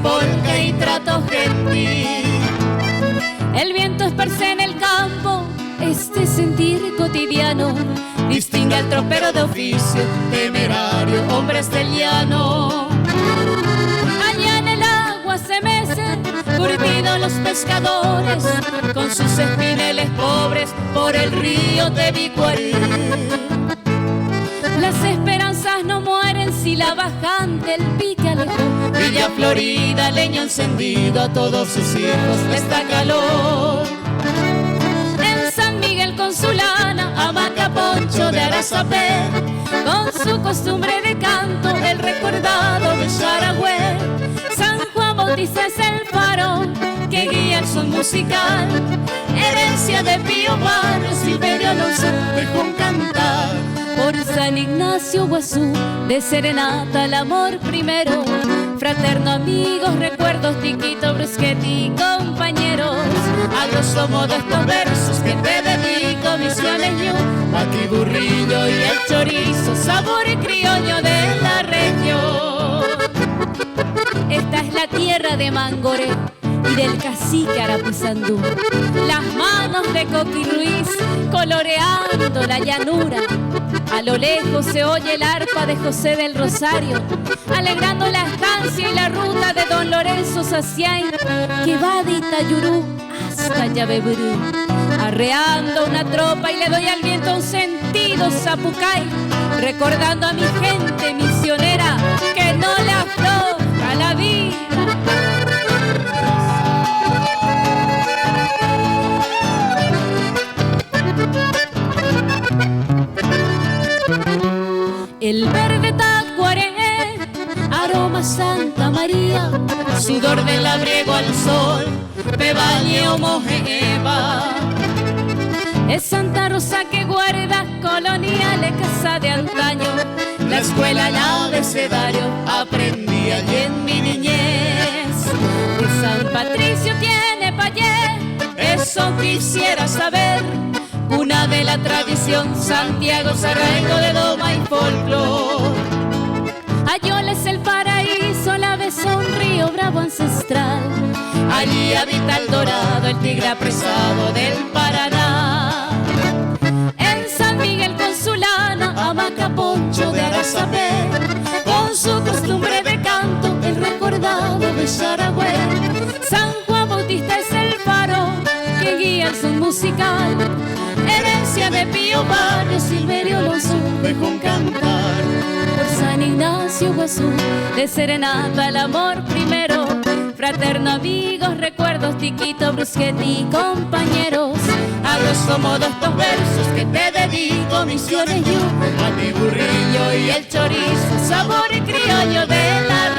polka y trato gentil. El viento esparce en el campo este sentir cotidiano, Distingue al tropero de oficio, temerario, hombres del llano. allá en el agua se mecen curtidos los pescadores, Con sus espineles pobres por el río de Bicuarí. las esperanzas no mueren si la bajante el pique alejó. Villa Florida, leño encendido, a todos sus hijos les da calor. En San Miguel con su lana, Hamaca Poncho de Arazapé, con su costumbre de canto, el recordado de Charagüe. San Juan Bautista es el faro que guía el son musical, herencia de Pío Barrio, Silverio Alonso dejó un cantar. por San Ignacio Guazú, de serenata el amor primero, fraterno amigos, recuerdos, Tiquito, Brusquetti y compañeros. A grosso modo estos versos que te dedico, Misiones Ñu, Batiburrillo y el chorizo, sabor y criollo de la región. Esta es la tierra de Mangoré y del cacique Arapuzandú, las manos de Coqui Ruiz coloreando la llanura. A lo lejos se oye el arpa de José del Rosario, alegrando la estancia y la ruta de don Lorenzo Saciain, que va de Itayurú hasta Yabeburú, arreando una tropa y le doy al viento un sentido zapucay, recordando a mi gente misionera que no le afloja la vida. El verde tacuaré, aroma Santa María, Sudor del labriego al sol, Pebañe o Mojeva. es Santa Rosa que guarda coloniales, casa de antaño. La escuela, el abecedario, aprendí allí en mi niñez. De San Patricio tiene payé, Eso quisiera saber, una de la tradición, Santiago es arraigo de doma y folclor. Ayoles el paraíso, la besó un río bravo ancestral. Allí habita el dorado, el tigre apresado del Paraná. En San Miguel con su lana, Hamaca Poncho de Arazapé, con su costumbre de canto, el recordado de Charagüe. San Juan Bautista es el faro que guía el son musical, Herencia de Pío Barrio, Silverio Alonso dejó un cantar. por San Ignacio Guazú, de serenata el amor primero, fraterno amigos, recuerdos, Tiquito, Brusquetti y compañeros. A grosso modo estos versos que te dedico, Misiones Ñu, Batiburrillo y el chorizo, sabor y criollo de la